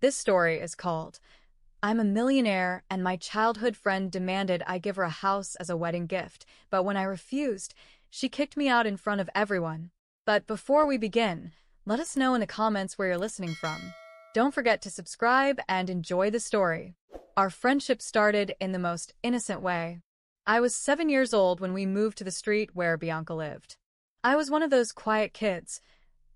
This story is called I'm a Millionaire, and my childhood friend demanded I give her a house as a wedding gift, but when I refused, she kicked me out in front of everyone. But before we begin, let us know in the comments where you're listening from. Don't forget to subscribe and enjoy the story. Our friendship started in the most innocent way. I was 7 years old when we moved to the street where Bianca lived. I was one of those quiet kids,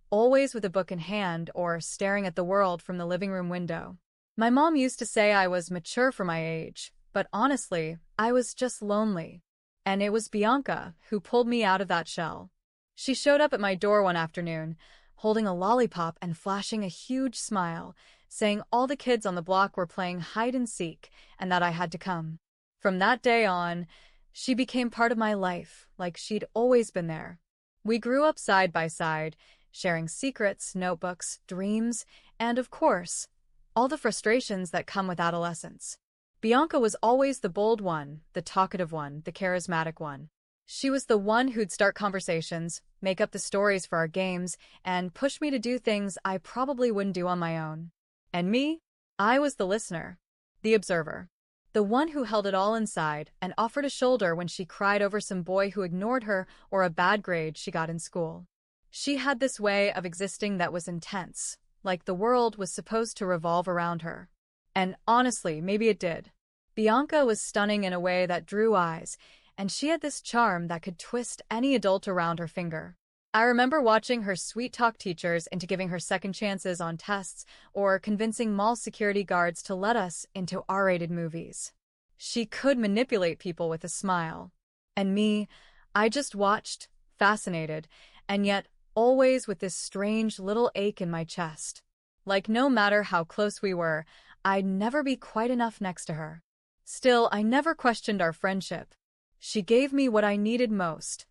always with a book in hand or staring at the world from the living room window. My mom used to say I was mature for my age, but honestly, I was just lonely. And it was Bianca who pulled me out of that shell. She showed up at my door one afternoon, holding a lollipop and flashing a huge smile, saying all the kids on the block were playing hide and seek and that I had to come. From that day on, she became part of my life, like she'd always been there. We grew up side by side, sharing secrets, notebooks, dreams, and of course, all the frustrations that come with adolescence. Bianca was always the bold one, the talkative one, the charismatic one. She was the one who'd start conversations, make up the stories for our games, and push me to do things I probably wouldn't do on my own. And me? I was the listener, the observer, the one who held it all inside and offered a shoulder when she cried over some boy who ignored her or a bad grade she got in school. She had this way of existing that was intense, like the world was supposed to revolve around her. And honestly, maybe it did. Bianca was stunning in a way that drew eyes, and she had this charm that could twist any adult around her finger. I remember watching her sweet-talk teachers into giving her second chances on tests or convincing mall security guards to let us into R-rated movies. She could manipulate people with a smile. And me, I just watched, fascinated, and yet always with this strange little ache in my chest. Like no matter how close we were, I'd never be quite enough next to her. Still, I never questioned our friendship. She gave me what I needed most,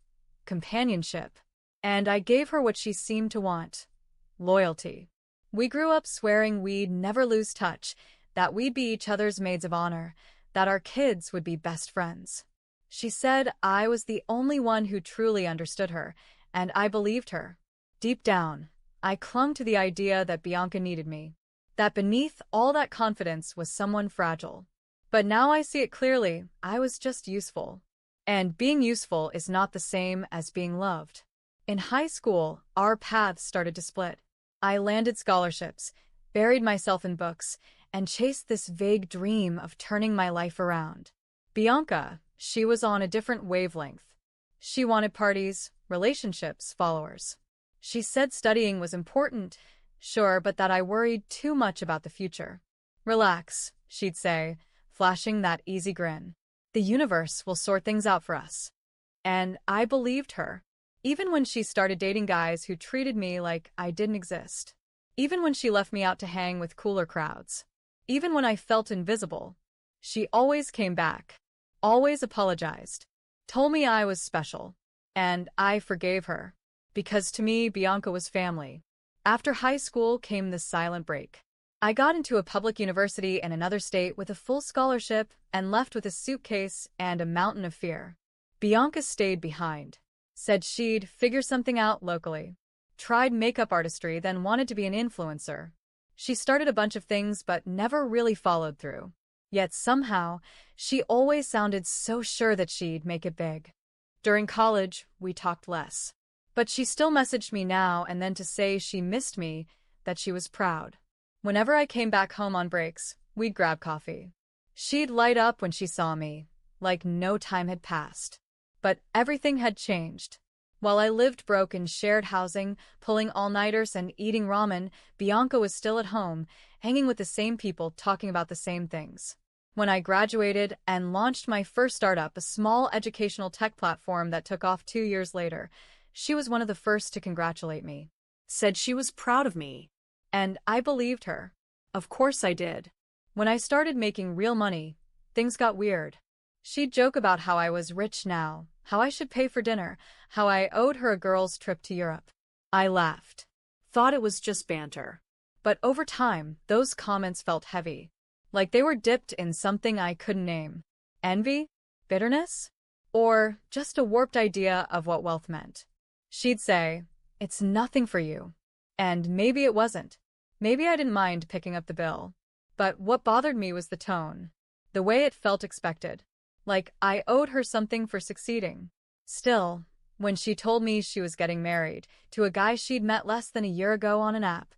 companionship. And I gave her what she seemed to want, loyalty. We grew up swearing we'd never lose touch, that we'd be each other's maids of honor, that our kids would be best friends. She said I was the only one who truly understood her, and I believed her. Deep down, I clung to the idea that Bianca needed me, that beneath all that confidence was someone fragile. But now I see it clearly, I was just useful. And being useful is not the same as being loved. In high school, our paths started to split. I landed scholarships, buried myself in books, and chased this vague dream of turning my life around. Bianca, she was on a different wavelength. She wanted parties, relationships, followers. She said studying was important, sure, but that I worried too much about the future. Relax, she'd say, flashing that easy grin. The universe will sort things out for us. And I believed her. Even when she started dating guys who treated me like I didn't exist. Even when she left me out to hang with cooler crowds. Even when I felt invisible. She always came back. Always apologized. Told me I was special. And I forgave her. Because to me, Bianca was family. After high school came the silent break. I got into a public university in another state with a full scholarship and left with a suitcase and a mountain of fear. Bianca stayed behind. Said she'd figure something out locally. Tried makeup artistry, then wanted to be an influencer. She started a bunch of things but never really followed through. Yet somehow, she always sounded so sure that she'd make it big. During college, we talked less. But she still messaged me now and then to say she missed me, that she was proud. Whenever I came back home on breaks, we'd grab coffee. She'd light up when she saw me, like no time had passed. But everything had changed. While I lived broke in shared housing, pulling all-nighters and eating ramen, Bianca was still at home, hanging with the same people, talking about the same things. When I graduated and launched my first startup, a small educational tech platform that took off 2 years later, she was one of the first to congratulate me. Said she was proud of me. And I believed her. Of course I did. When I started making real money, things got weird. She'd joke about how I was rich now, how I should pay for dinner, how I owed her a girl's trip to Europe. I laughed. Thought it was just banter. But over time, those comments felt heavy. Like they were dipped in something I couldn't name. Envy? Bitterness? Or just a warped idea of what wealth meant. She'd say, "It's nothing for you." And maybe it wasn't. Maybe I didn't mind picking up the bill. But what bothered me was the tone. The way it felt expected. Like I owed her something for succeeding. Still, when she told me she was getting married to a guy she'd met less than a year ago on an app,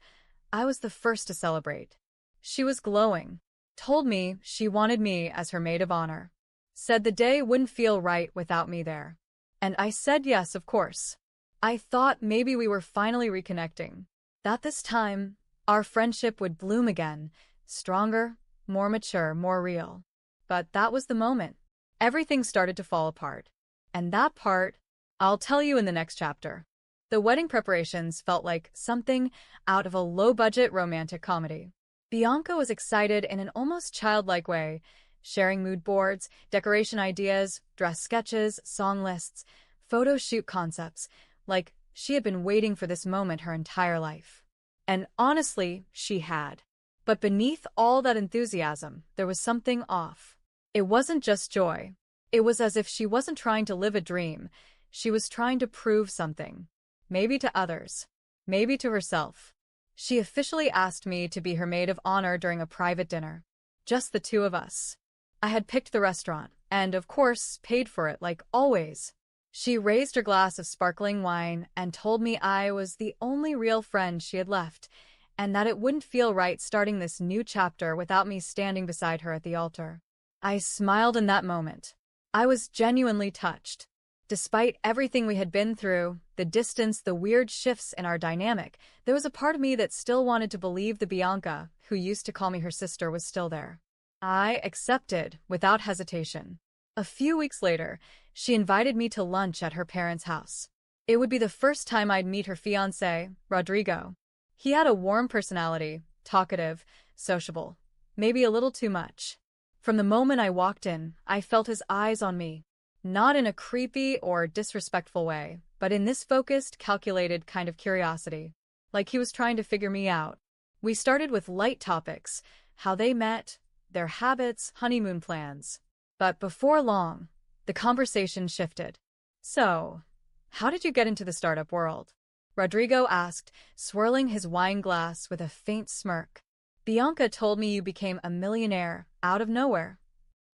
I was the first to celebrate. She was glowing. Told me she wanted me as her maid of honor. Said the day wouldn't feel right without me there. And I said yes, of course. I thought maybe we were finally reconnecting. That this time, our friendship would bloom again, stronger, more mature, more real. But that was the moment. Everything started to fall apart. And that part, I'll tell you in the next chapter. The wedding preparations felt like something out of a low-budget romantic comedy. Bianca was excited in an almost childlike way, sharing mood boards, decoration ideas, dress sketches, song lists, photo shoot concepts, like she had been waiting for this moment her entire life. And honestly, she had. But beneath all that enthusiasm, there was something off. It wasn't just joy. It was as if she wasn't trying to live a dream. She was trying to prove something. Maybe to others. Maybe to herself. She officially asked me to be her maid of honor during a private dinner. Just the two of us. I had picked the restaurant, and of course, paid for it like always. She raised her glass of sparkling wine and told me I was the only real friend she had left, and that it wouldn't feel right starting this new chapter without me standing beside her at the altar. I smiled in that moment. I was genuinely touched. Despite everything we had been through, the distance, the weird shifts in our dynamic, there was a part of me that still wanted to believe the Bianca, who used to call me her sister, was still there. I accepted without hesitation. A few weeks later, she invited me to lunch at her parents' house. It would be the first time I'd meet her fiancé, Rodrigo. He had a warm personality, talkative, sociable, maybe a little too much. From the moment I walked in, I felt his eyes on me. Not in a creepy or disrespectful way, but in this focused, calculated kind of curiosity. Like he was trying to figure me out. We started with light topics, how they met, their habits, honeymoon plans. But before long, the conversation shifted. So, how did you get into the startup world? Rodrigo asked, swirling his wine glass with a faint smirk. Bianca told me you became a millionaire out of nowhere.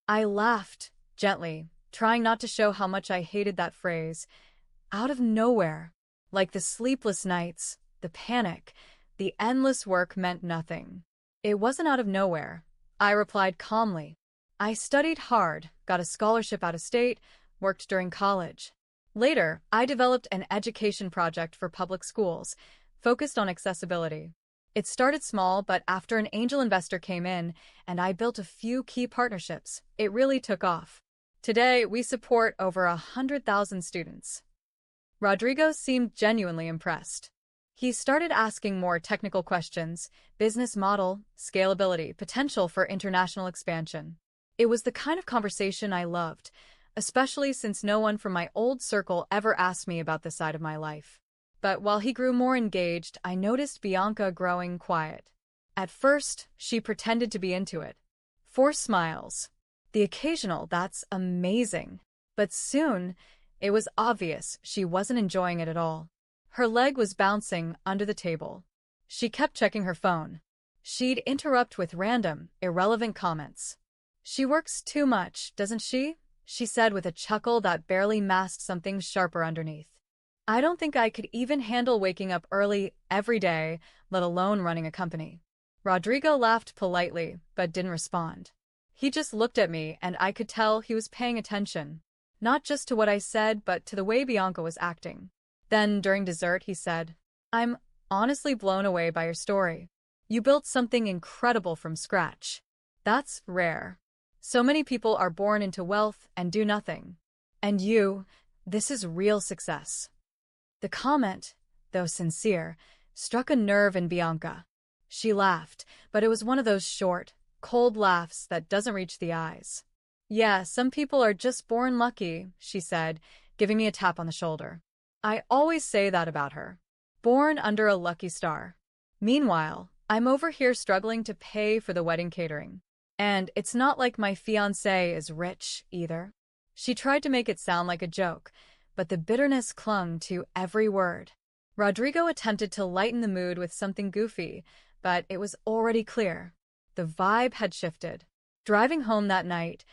I laughed, gently, trying not to show how much I hated that phrase. Out of nowhere. Like the sleepless nights, the panic, the endless work meant nothing. It wasn't out of nowhere, I replied calmly. I studied hard, got a scholarship out of state, worked during college. Later, I developed an education project for public schools, focused on accessibility. It started small, but after an angel investor came in and I built a few key partnerships, it really took off. Today, we support over 100,000 students. Rodrigo seemed genuinely impressed. He started asking more technical questions: business model, scalability, potential for international expansion. It was the kind of conversation I loved, especially since no one from my old circle ever asked me about this side of my life. But while he grew more engaged, I noticed Bianca growing quiet. At first, she pretended to be into it. Forced smiles. The occasional "that's amazing." But soon, it was obvious she wasn't enjoying it at all. Her leg was bouncing under the table. She kept checking her phone. She'd interrupt with random, irrelevant comments. "She works too much, doesn't she?" she said with a chuckle that barely masked something sharper underneath. I don't think I could even handle waking up early every day, let alone running a company. Rodrigo laughed politely, but didn't respond. He just looked at me, and I could tell he was paying attention. Not just to what I said, but to the way Bianca was acting. Then, during dessert, he said, "I'm honestly blown away by your story. You built something incredible from scratch. That's rare. So many people are born into wealth and do nothing. And you, this is real success." The comment, though sincere, struck a nerve in Bianca. She laughed, but it was one of those short, cold laughs that doesn't reach the eyes. "Yeah, some people are just born lucky," she said, giving me a tap on the shoulder. I always say that about her. Born under a lucky star. Meanwhile, I'm over here struggling to pay for the wedding catering. And it's not like my fiancé is rich, either. She tried to make it sound like a joke, but the bitterness clung to every word. Rodrigo attempted to lighten the mood with something goofy, but it was already clear. The vibe had shifted. Driving home that night,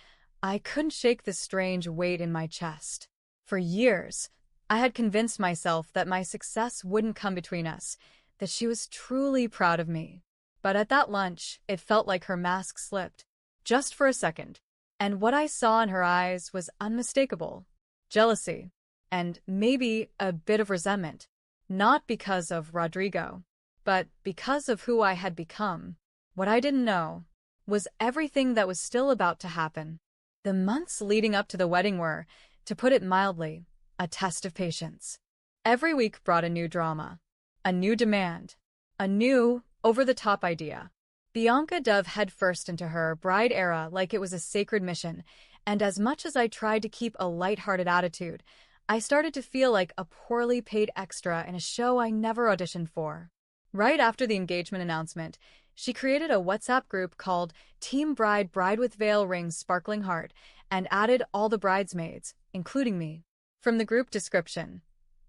I couldn't shake the strange weight in my chest. For years, I had convinced myself that my success wouldn't come between us, that she was truly proud of me. But at that lunch, it felt like her mask slipped, just for a second, and what I saw in her eyes was unmistakable. Jealousy, and maybe a bit of resentment, not because of Rodrigo, but because of who I had become. What I didn't know was everything that was still about to happen. The months leading up to the wedding were, to put it mildly, a test of patience. Every week brought a new drama, a new demand, a new, over-the-top idea. Bianca dove headfirst into her bride era like it was a sacred mission, and as much as I tried to keep a lighthearted attitude, I started to feel like a poorly paid extra in a show I never auditioned for. Right after the engagement announcement, she created a WhatsApp group called Team Bride Bride with Veil Rings Sparkling Heart and added all the bridesmaids, including me. From the group description,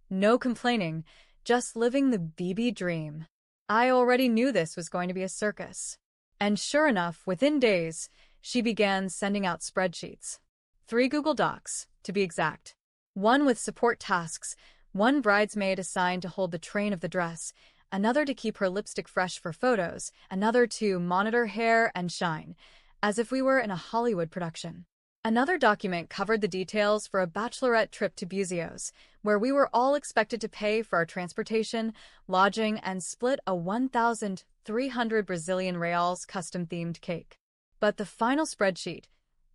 no complaining, just living the BB dream. I already knew this was going to be a circus. And sure enough, within days, she began sending out spreadsheets. 3 Google Docs, to be exact. One with support tasks, one bridesmaid assigned to hold the train of the dress, another to keep her lipstick fresh for photos, another to monitor hair and shine, as if we were in a Hollywood production. Another document covered the details for a bachelorette trip to Buzios, where we were all expected to pay for our transportation, lodging, and split a 1,300 Brazilian reals custom-themed cake. But the final spreadsheet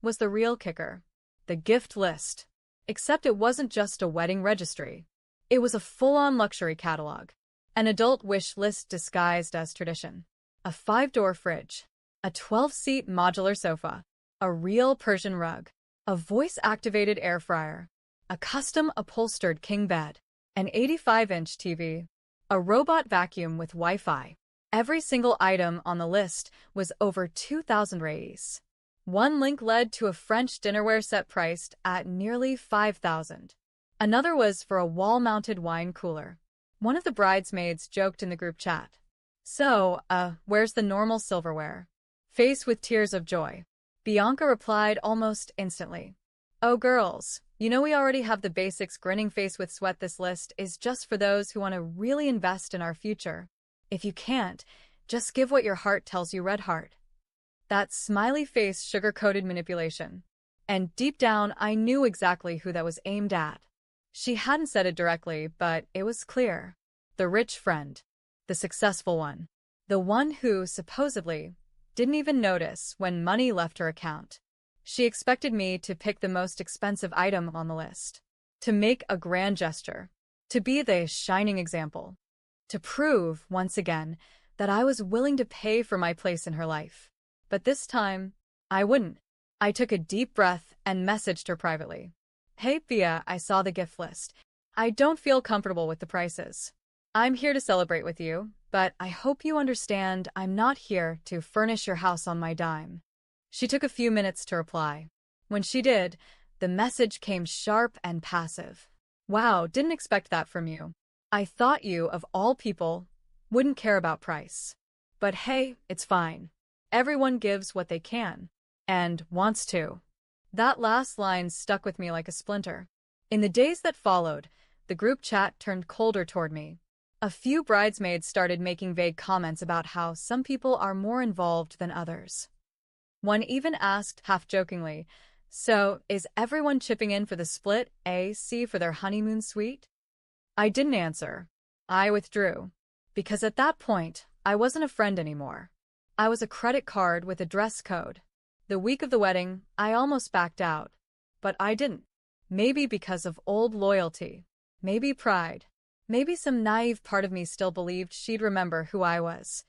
was the real kicker, the gift list. Except it wasn't just a wedding registry. It was a full-on luxury catalog. An adult wish list disguised as tradition. A 5-door fridge. A 12-seat modular sofa. A real Persian rug. A voice-activated air fryer. A custom-upholstered king bed. An 85-inch TV. A robot vacuum with Wi-Fi. Every single item on the list was over 2,000 reais. One link led to a French dinnerware set priced at nearly 5,000. Another was for a wall-mounted wine cooler. One of the bridesmaids joked in the group chat. So, where's the normal silverware? Faced with tears of joy, Bianca replied almost instantly. Oh girls, you know we already have the basics. Grinning face with sweat. This list is just for those who want to really invest in our future. If you can't, just give what your heart tells you. Red heart. That smiley face sugar-coated manipulation. And deep down, I knew exactly who that was aimed at. She hadn't said it directly, but it was clear. The rich friend. The successful one. The one who, supposedly, didn't even notice when money left her account. She expected me to pick the most expensive item on the list. To make a grand gesture. To be the shining example. To prove, once again, that I was willing to pay for my place in her life. But this time, I wouldn't. I took a deep breath and messaged her privately. Hey Pia, I saw the gift list. I don't feel comfortable with the prices. I'm here to celebrate with you, but I hope you understand I'm not here to furnish your house on my dime. She took a few minutes to reply. When she did, the message came sharp and passive. Wow, didn't expect that from you. I thought you, of all people, wouldn't care about price. But hey, it's fine. Everyone gives what they can. And wants to. That last line stuck with me like a splinter. In the days that followed, the group chat turned colder toward me. A few bridesmaids started making vague comments about how some people are more involved than others. One even asked, half-jokingly, so is everyone chipping in for the split AC for their honeymoon suite? I didn't answer. I withdrew. Because at that point, I wasn't a friend anymore. I was a credit card with a dress code. The week of the wedding, I almost backed out. But I didn't. Maybe because of old loyalty. Maybe pride. Maybe some naive part of me still believed she'd remember who I was.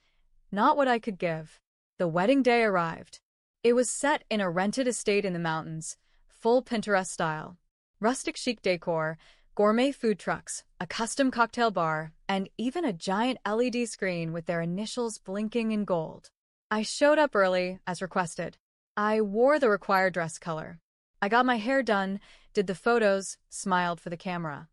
Not what I could give. The wedding day arrived. It was set in a rented estate in the mountains, full Pinterest style. Rustic chic decor, gourmet food trucks, a custom cocktail bar, and even a giant LED screen with their initials blinking in gold. I showed up early, as requested. I wore the required dress color. I got my hair done, did the photos, smiled for the camera.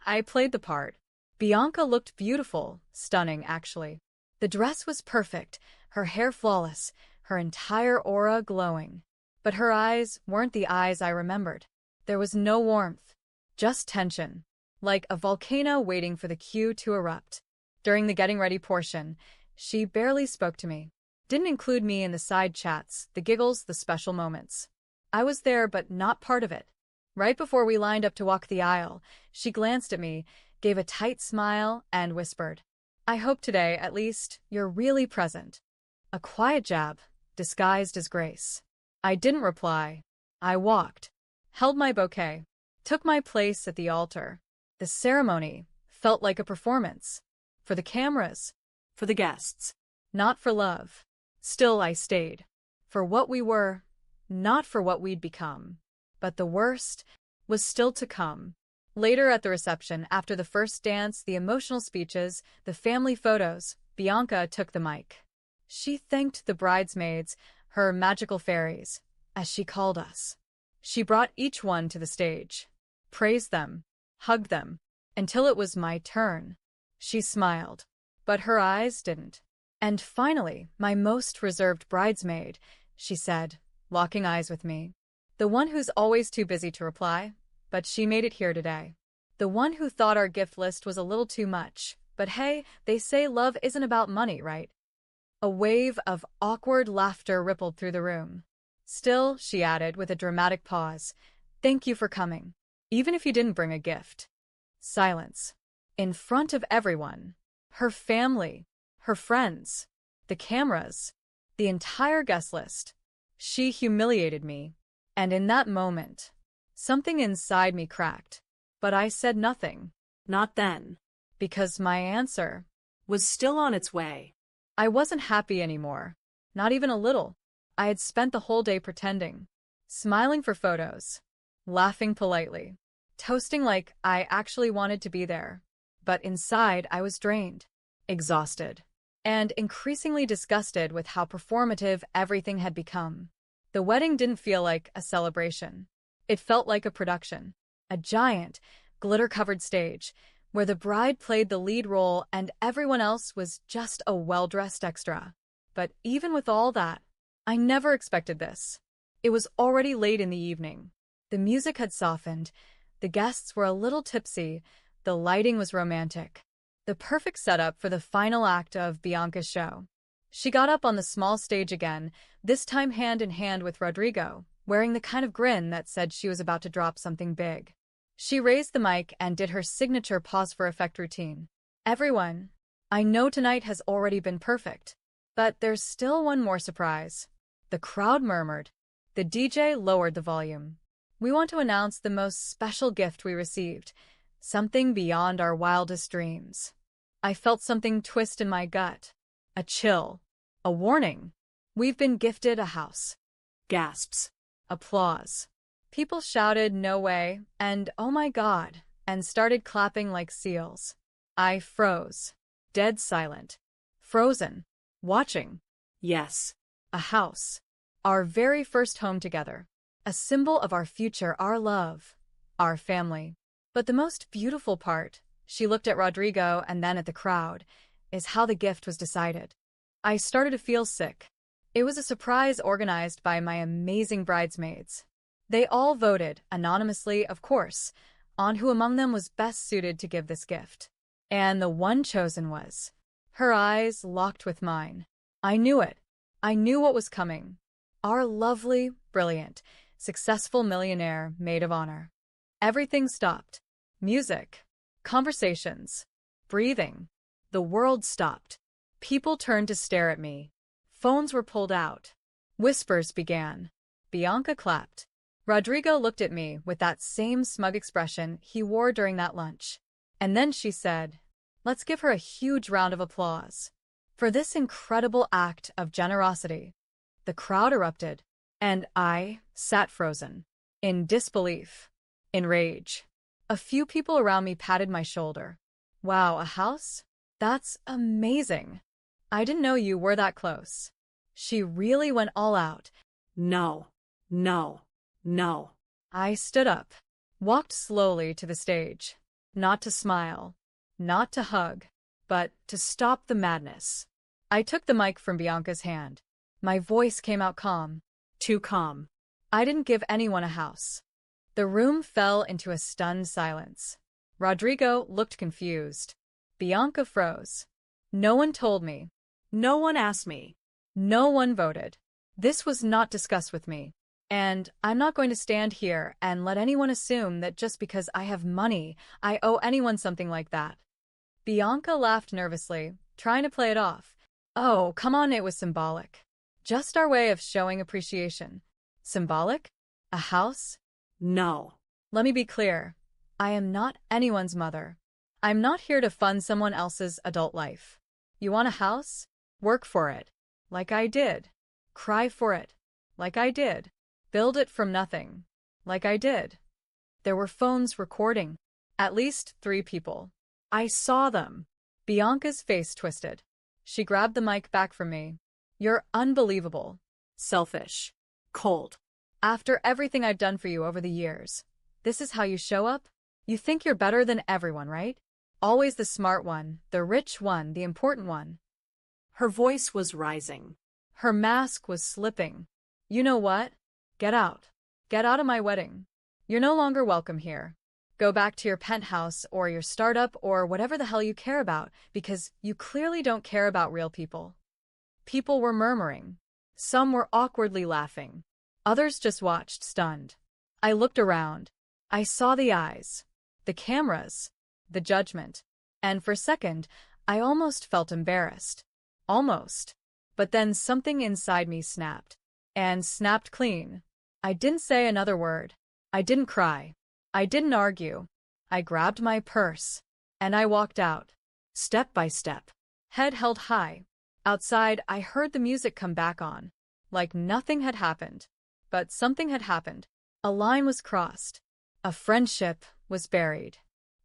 I played the part. Bianca looked beautiful, stunning actually. The dress was perfect, her hair flawless, her entire aura glowing. But her eyes weren't the eyes I remembered. There was no warmth, just tension, like a volcano waiting for the cue to erupt. During the getting ready portion, she barely spoke to me. Didn't include me in the side chats, the giggles, the special moments. I was there, but not part of it. Right before we lined up to walk the aisle, she glanced at me, gave a tight smile, and whispered, "I hope today, at least, you're really present." A quiet jab, disguised as grace. I didn't reply. I walked, held my bouquet, took my place at the altar. The ceremony felt like a performance. For the cameras, for the guests, not for love. Still, I stayed. For what we were, not for what we'd become. But the worst was still to come. Later at the reception, after the first dance, the emotional speeches, the family photos, Bianca took the mic. She thanked the bridesmaids, her magical fairies, as she called us. She brought each one to the stage, praised them, hugged them, until it was my turn. She smiled, but her eyes didn't. And finally, my most reserved bridesmaid, she said, locking eyes with me. The one who's always too busy to reply, but she made it here today. The one who thought our gift list was a little too much, but hey, they say love isn't about money, right? A wave of awkward laughter rippled through the room. Still, she added with a dramatic pause, "Thank you for coming, even if you didn't bring a gift." Silence. In front of everyone. Her family, her friends, the cameras, the entire guest list. She humiliated me. And in that moment, something inside me cracked. But I said nothing. Not then. Because my answer Was still on its way. I wasn't happy anymore. Not even a little. I had spent the whole day pretending, smiling for photos, laughing politely, toasting like I actually wanted to be there. But inside, I was drained, exhausted, and increasingly disgusted with how performative everything had become. The wedding didn't feel like a celebration. It felt like a production, a giant, glitter-covered stage, where the bride played the lead role and everyone else was just a well-dressed extra. But even with all that, I never expected this. It was already late in the evening. The music had softened, the guests were a little tipsy, the lighting was romantic. The perfect setup for the final act of Bianca's show. She got up on the small stage again, this time hand in hand with Rodrigo, wearing the kind of grin that said she was about to drop something big. She raised the mic and did her signature pause for effect routine. "Everyone, I know tonight has already been perfect, but there's still one more surprise." The crowd murmured. The DJ lowered the volume. "We want to announce the most special gift we received, something beyond our wildest dreams." I felt something twist in my gut. A chill. A warning. "We've been gifted a house." Gasps. Applause. People shouted, "No way," and "Oh my God," and started clapping like seals. I froze. Dead silent. Frozen. Watching. Yes. A house. Our very first home together. A symbol of our future, our love, our family. But the most beautiful part, she looked at Rodrigo and then at the crowd, is how the gift was decided. I started to feel sick. It was a surprise organized by my amazing bridesmaids. They all voted, anonymously of course, on who among them was best suited to give this gift. And the one chosen was. Her eyes locked with mine. I knew it. I knew what was coming. Our lovely, brilliant, successful millionaire maid of honor. Everything stopped. Music. Conversations. Breathing. The world stopped. People turned to stare at me. Phones were pulled out. Whispers began. Bianca clapped. Rodrigo looked at me with that same smug expression he wore during that lunch. And then she said, "Let's give her a huge round of applause for this incredible act of generosity." The crowd erupted, and I sat frozen, in disbelief, in rage. A few people around me patted my shoulder. "Wow, a house? That's amazing. I didn't know you were that close." She really went all out. No, no, no. I stood up, walked slowly to the stage, not to smile, not to hug, but to stop the madness. I took the mic from Bianca's hand. My voice came out calm. Too calm. I didn't give anyone a house. The room fell into a stunned silence. Rodrigo looked confused. Bianca froze. No one told me. No one asked me. No one voted. This was not discussed with me. And I'm not going to stand here and let anyone assume that just because I have money, I owe anyone something like that. Bianca laughed nervously, trying to play it off. Oh, come on, it was symbolic. Just our way of showing appreciation. Symbolic? A house? No. Let me be clear. I am not anyone's mother. I'm not here to fund someone else's adult life. You want a house? Work for it. Like I did. Cry for it. Like I did. Build it from nothing. Like I did. There were phones recording. At least 3 people. I saw them. Bianca's face twisted. She grabbed the mic back from me. You're unbelievable. Selfish. Cold. After everything I've done for you over the years, this is how you show up? You think you're better than everyone, right? Always the smart one, the rich one, the important one. Her voice was rising. Her mask was slipping. You know what? Get out. Get out of my wedding. You're no longer welcome here. Go back to your penthouse or your startup or whatever the hell you care about, because you clearly don't care about real people. People were murmuring. Some were awkwardly laughing. Others just watched, stunned. I looked around. I saw the eyes, the cameras, the judgment. And for a second, I almost felt embarrassed. Almost. But then something inside me snapped. And snapped clean. I didn't say another word. I didn't cry. I didn't argue. I grabbed my purse. And I walked out. Step by step. Head held high. Outside, I heard the music come back on. Like nothing had happened. But something had happened. A line was crossed. A friendship was buried.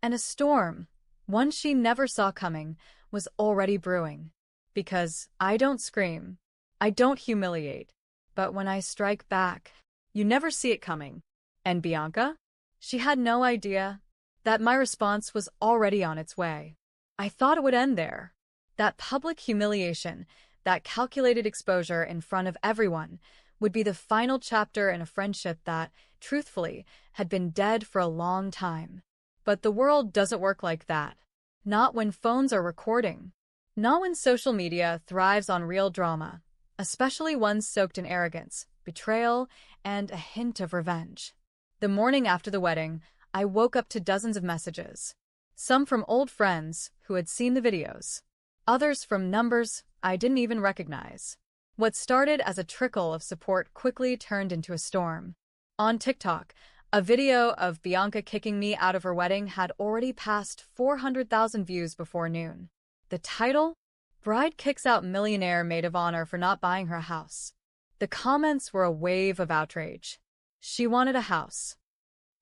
And a storm, one she never saw coming, was already brewing. Because I don't scream. I don't humiliate. But when I strike back, you never see it coming. And Bianca? She had no idea that my response was already on its way. I thought it would end there. That public humiliation, that calculated exposure in front of everyone, would be the final chapter in a friendship that, truthfully, had been dead for a long time. But the world doesn't work like that. Not when phones are recording. Not when social media thrives on real drama, especially one soaked in arrogance, betrayal, and a hint of revenge. The morning after the wedding, I woke up to dozens of messages. Some from old friends who had seen the videos. Others from numbers I didn't even recognize. What started as a trickle of support quickly turned into a storm. On TikTok, a video of Bianca kicking me out of her wedding had already passed 400,000 views before noon. The title? Bride kicks out millionaire maid of honor for not buying her a house. The comments were a wave of outrage. She wanted a house.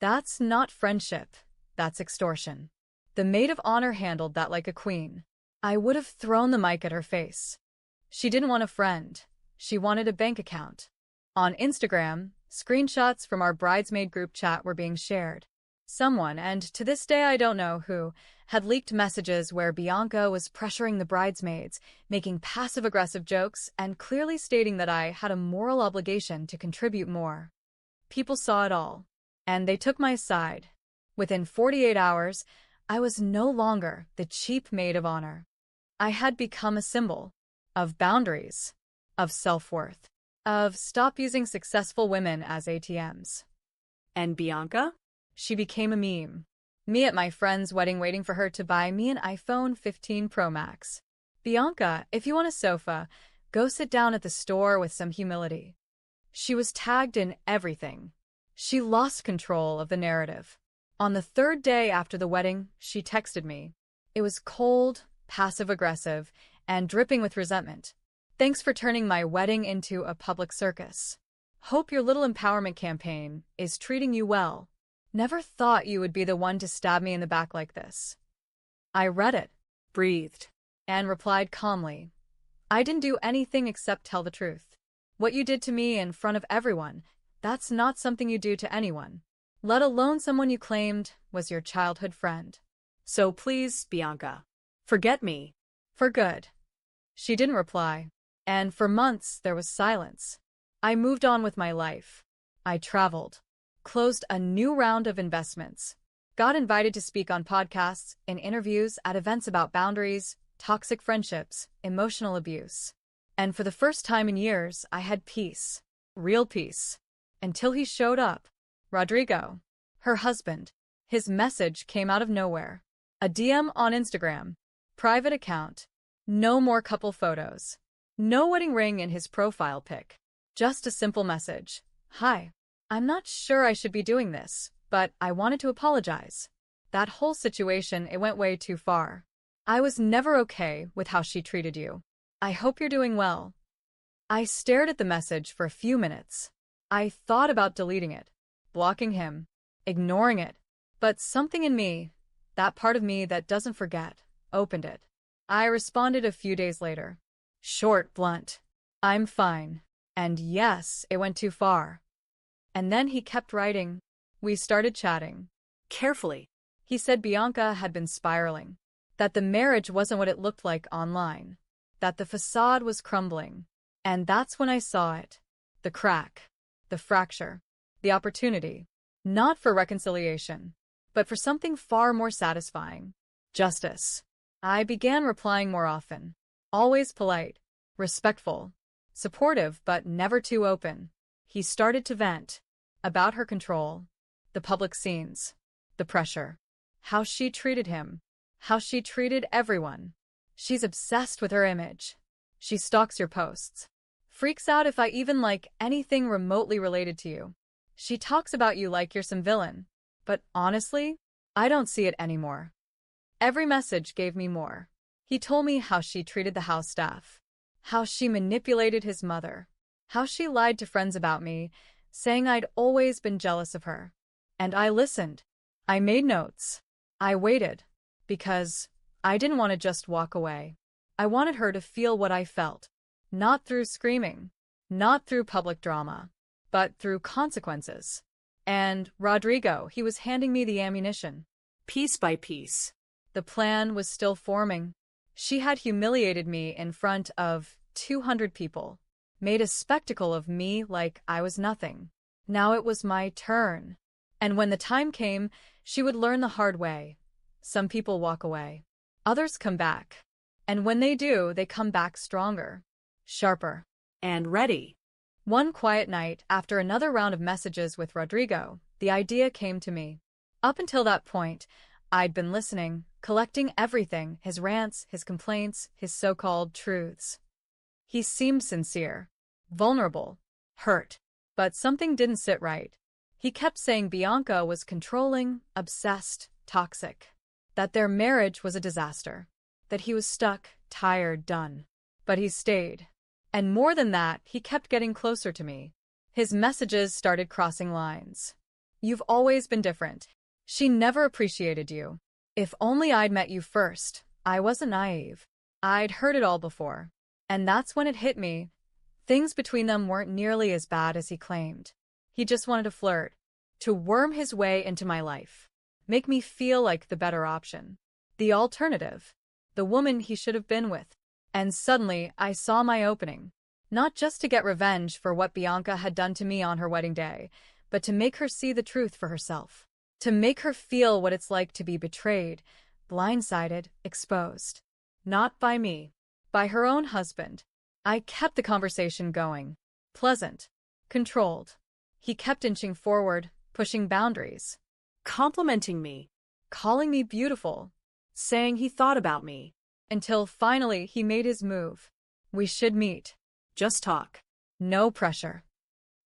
That's not friendship. That's extortion. The maid of honor handled that like a queen. I would have thrown the mic at her face. She didn't want a friend. She wanted a bank account. On Instagram, screenshots from our bridesmaid group chat were being shared. Someone, and to this day I don't know who, had leaked messages where Bianca was pressuring the bridesmaids, making passive-aggressive jokes, and clearly stating that I had a moral obligation to contribute more. People saw it all, and they took my side. Within 48 hours, I was no longer the cheap maid of honor. I had become a symbol of boundaries, of self-worth, of stop using successful women as ATMs. And Bianca? She became a meme. Me at my friend's wedding waiting for her to buy me an iPhone 15 Pro Max. Bianca, if you want a sofa, go sit down at the store with some humility. She was tagged in everything. She lost control of the narrative. On the 3rd day after the wedding, she texted me. It was cold, passive-aggressive, and dripping with resentment. Thanks for turning my wedding into a public circus. Hope your little empowerment campaign is treating you well. Never thought you would be the one to stab me in the back like this. I read it, breathed, and replied calmly. I didn't do anything except tell the truth. What you did to me in front of everyone, that's not something you do to anyone, let alone someone you claimed was your childhood friend. So please, Bianca, forget me. For good. She didn't reply. And for months, there was silence. I moved on with my life. I traveled, closed a new round of investments, got invited to speak on podcasts, in interviews, at events about boundaries, toxic friendships, emotional abuse. And for the first time in years, I had peace. Real peace. Until he showed up. Rodrigo. Her husband. His message came out of nowhere. A DM on Instagram. Private account. No more couple photos. No wedding ring in his profile pic. Just a simple message. Hi. I'm not sure I should be doing this, but I wanted to apologize. That whole situation, it went way too far. I was never okay with how she treated you. I hope you're doing well. I stared at the message for a few minutes. I thought about deleting it, blocking him, ignoring it. But something in me, that part of me that doesn't forget, opened it. I responded a few days later. Short, blunt. I'm fine. And yes, it went too far. And then he kept writing. We started chatting. Carefully. He said Bianca had been spiraling, that the marriage wasn't what it looked like online, that the facade was crumbling. And that's when I saw it. The crack, the fracture, the opportunity. Not for reconciliation, but for something far more satisfying. Justice. I began replying more often. Always polite, respectful, supportive but never too open. He started to vent. About her control. The public scenes. The pressure. How she treated him. How she treated everyone. She's obsessed with her image. She stalks your posts. Freaks out if I even like anything remotely related to you. She talks about you like you're some villain. But honestly, I don't see it anymore. Every message gave me more. He told me how she treated the house staff. How she manipulated his mother. How she lied to friends about me, saying I'd always been jealous of her. And I listened. I made notes. I waited. Because I didn't want to just walk away. I wanted her to feel what I felt. Not through screaming. Not through public drama. But through consequences. And Rodrigo, he was handing me the ammunition. Piece by piece. The plan was still forming. She had humiliated me in front of 200 people. Made a spectacle of me like I was nothing. Now it was my turn. And when the time came, she would learn the hard way. Some people walk away. Others come back. And when they do, they come back stronger. Sharper. And ready. One quiet night, after another round of messages with Rodrigo, the idea came to me. Up until that point, I'd been listening, collecting everything, his rants, his complaints, his so-called truths. He seemed sincere, vulnerable, hurt, but something didn't sit right. He kept saying Bianca was controlling, obsessed, toxic, that their marriage was a disaster, that he was stuck, tired, done. But he stayed. And more than that, he kept getting closer to me. His messages started crossing lines. You've always been different. She never appreciated you. If only I'd met you first. I wasn't naive. I'd heard it all before. And that's when it hit me. Things between them weren't nearly as bad as he claimed. He just wanted to flirt, to worm his way into my life, make me feel like the better option, the alternative, the woman he should have been with. And suddenly, I saw my opening. Not just to get revenge for what Bianca had done to me on her wedding day, but to make her see the truth for herself. To make her feel what it's like to be betrayed, blindsided, exposed. Not by me. By her own husband. I kept the conversation going. Pleasant. Controlled. He kept inching forward, pushing boundaries. Complimenting me. Calling me beautiful. Saying he thought about me. Until finally he made his move. We should meet. Just talk. No pressure.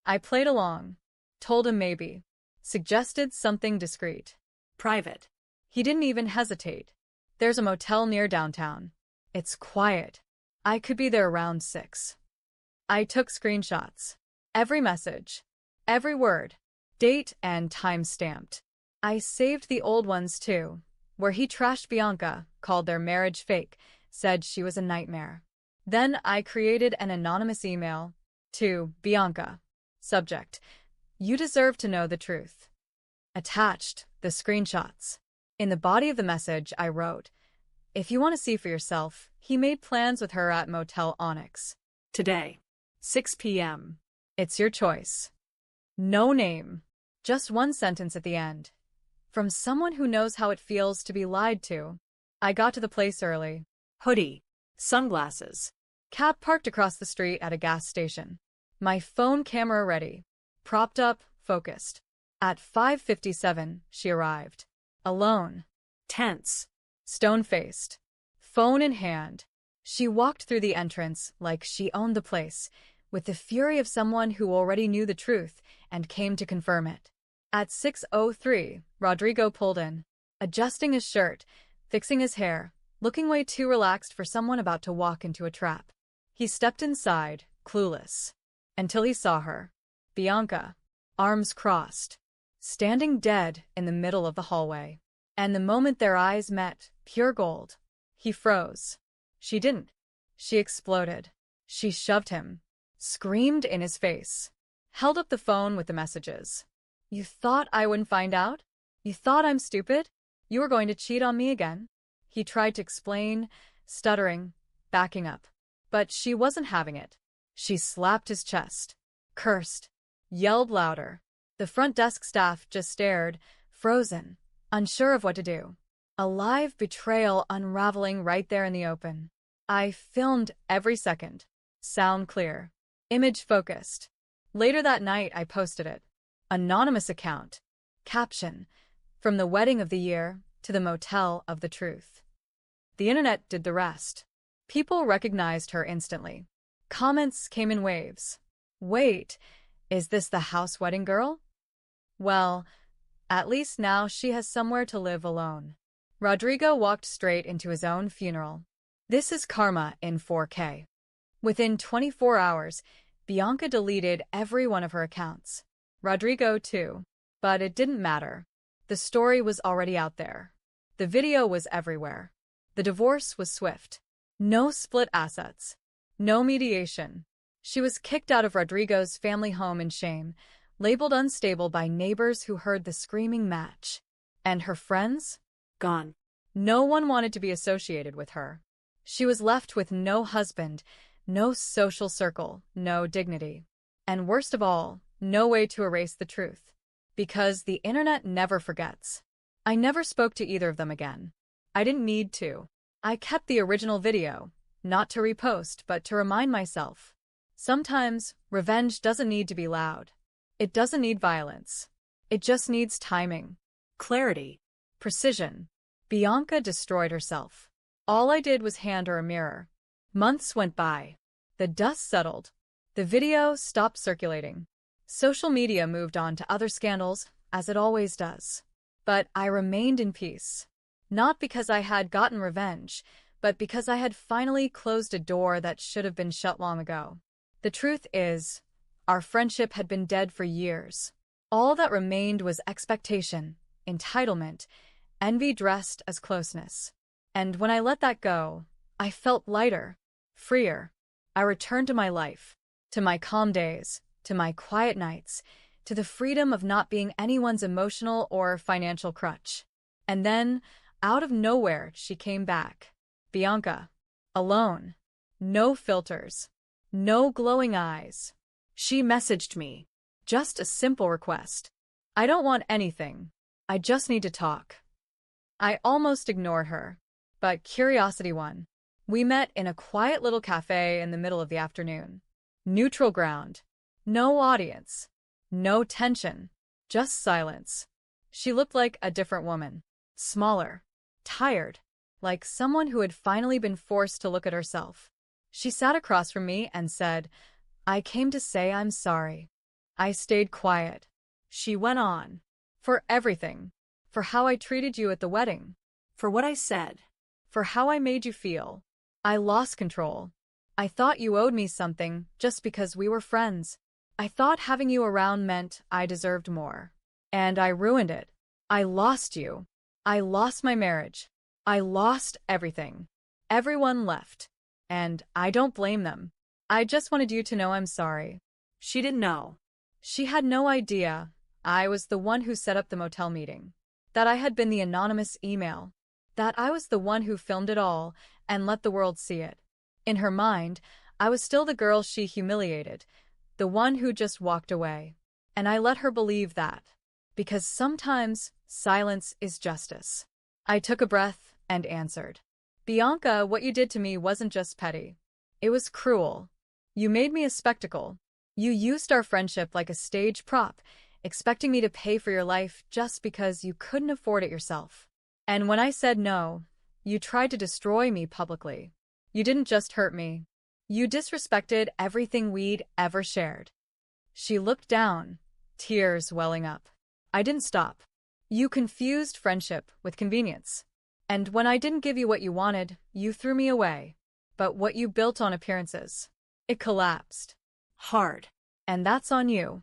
I played along. Told him maybe. Suggested something discreet. Private. He didn't even hesitate. There's a motel near downtown. It's quiet. I could be there around 6. I took screenshots. Every message. Every word. Date and time stamped. I saved the old ones too, where he trashed Bianca, called their marriage fake, said she was a nightmare. Then I created an anonymous email to Bianca. Subject: You deserve to know the truth. Attached, the screenshots. In the body of the message I wrote, If you want to see for yourself, he made plans with her at Motel Onyx. Today. 6 p.m. It's your choice. No name. Just one sentence at the end. From someone who knows how it feels to be lied to. I got to the place early. Hoodie. Sunglasses. Cab parked across the street at a gas station. My phone camera ready. Propped up, focused. At 5:57, she arrived. Alone. Tense. Stone-faced. Phone in hand. She walked through the entrance like she owned the place, with the fury of someone who already knew the truth and came to confirm it. At 6:03, Rodrigo pulled in, adjusting his shirt, fixing his hair, looking way too relaxed for someone about to walk into a trap. He stepped inside, clueless, until he saw her, Bianca, arms crossed, standing dead in the middle of the hallway. And the moment their eyes met, pure gold, he froze. She didn't. She exploded. She shoved him, screamed in his face, held up the phone with the messages. You thought I wouldn't find out? You thought I'm stupid? You were going to cheat on me again? He tried to explain, stuttering, backing up. But she wasn't having it. She slapped his chest, cursed, yelled louder. The front desk staff just stared, frozen, unsure of what to do. A live betrayal unraveling right there in the open. I filmed every second. Sound clear. Image focused. Later that night, I posted it. Anonymous account. Caption. From the wedding of the year to the motel of the truth. The internet did the rest. People recognized her instantly. Comments came in waves. Wait, is this the house wedding girl? Well, at least now she has somewhere to live alone. Rodrigo walked straight into his own funeral. This is karma in 4K. Within 24 hours, Bianca deleted every one of her accounts. Rodrigo too. But it didn't matter. The story was already out there. The video was everywhere. The divorce was swift. No split assets. No mediation. She was kicked out of Rodrigo's family home in shame, labeled unstable by neighbors who heard the screaming match. And her friends? Gone. No one wanted to be associated with her. She was left with no husband, no social circle, no dignity. And worst of all, no way to erase the truth. Because the internet never forgets. I never spoke to either of them again. I didn't need to. I kept the original video, not to repost, but to remind myself. Sometimes, revenge doesn't need to be loud. It doesn't need violence. It just needs timing. Clarity. Precision. Bianca destroyed herself. All I did was hand her a mirror. Months went by. The dust settled. The video stopped circulating. Social media moved on to other scandals, as it always does. But I remained in peace. Not because I had gotten revenge, but because I had finally closed a door that should have been shut long ago. The truth is, our friendship had been dead for years. All that remained was expectation, entitlement, envy dressed as closeness. And when I let that go, I felt lighter, freer. I returned to my life, to my calm days, to my quiet nights, to the freedom of not being anyone's emotional or financial crutch. And then, out of nowhere, she came back. Bianca. Alone. No filters. No glowing eyes. She messaged me. Just a simple request. I don't want anything. I just need to talk. I almost ignored her. But curiosity won. We met in a quiet little cafe in the middle of the afternoon. Neutral ground. No audience. No tension. Just silence. She looked like a different woman. Smaller. Tired. Like someone who had finally been forced to look at herself. She sat across from me and said, I came to say I'm sorry. I stayed quiet. She went on. For everything. For how I treated you at the wedding. For what I said. For how I made you feel. I lost control. I thought you owed me something just because we were friends. I thought having you around meant I deserved more. And I ruined it. I lost you. I lost my marriage. I lost everything. Everyone left. And I don't blame them. I just wanted you to know I'm sorry. She didn't know. She had no idea I was the one who set up the motel meeting. That I had been the anonymous email. that I was the one who filmed it all and let the world see it. In her mind, I was still the girl she humiliated, the one who just walked away. And I let her believe that. Because sometimes silence is justice. I took a breath and answered. Bianca, what you did to me wasn't just petty. It was cruel. You made me a spectacle. You used our friendship like a stage prop, expecting me to pay for your life just because you couldn't afford it yourself. And when I said no, you tried to destroy me publicly. You didn't just hurt me. You disrespected everything we'd ever shared. She looked down, tears welling up. I didn't stop. You confused friendship with convenience. And when I didn't give you what you wanted, you threw me away. But what you built on appearances, it collapsed. Hard. And that's on you.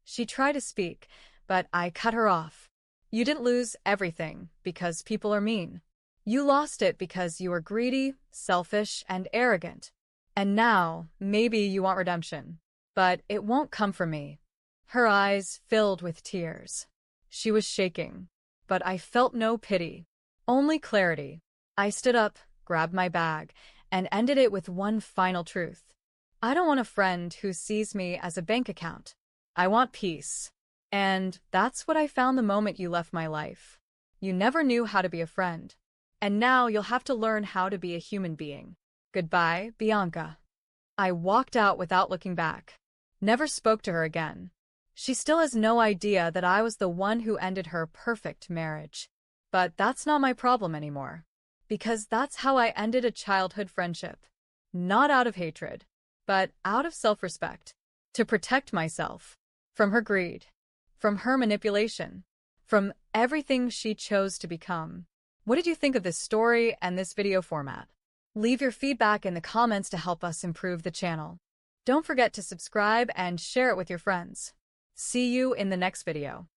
She tried to speak, but I cut her off. You didn't lose everything because people are mean. You lost it because you were greedy, selfish, and arrogant. And now, maybe you want redemption. But it won't come from me. Her eyes filled with tears. She was shaking, but I felt no pity, only clarity. I stood up, grabbed my bag, and ended it with one final truth. I don't want a friend who sees me as a bank account. I want peace. And that's what I found the moment you left my life. You never knew how to be a friend. And now you'll have to learn how to be a human being. Goodbye, Bianca. I walked out without looking back. Never spoke to her again. She still has no idea that I was the one who ended her perfect marriage. But that's not my problem anymore. Because that's how I ended a childhood friendship. Not out of hatred, but out of self-respect. To protect myself. From her greed. From her manipulation. From everything she chose to become. What did you think of this story and this video format? Leave your feedback in the comments to help us improve the channel. Don't forget to subscribe and share it with your friends. See you in the next video.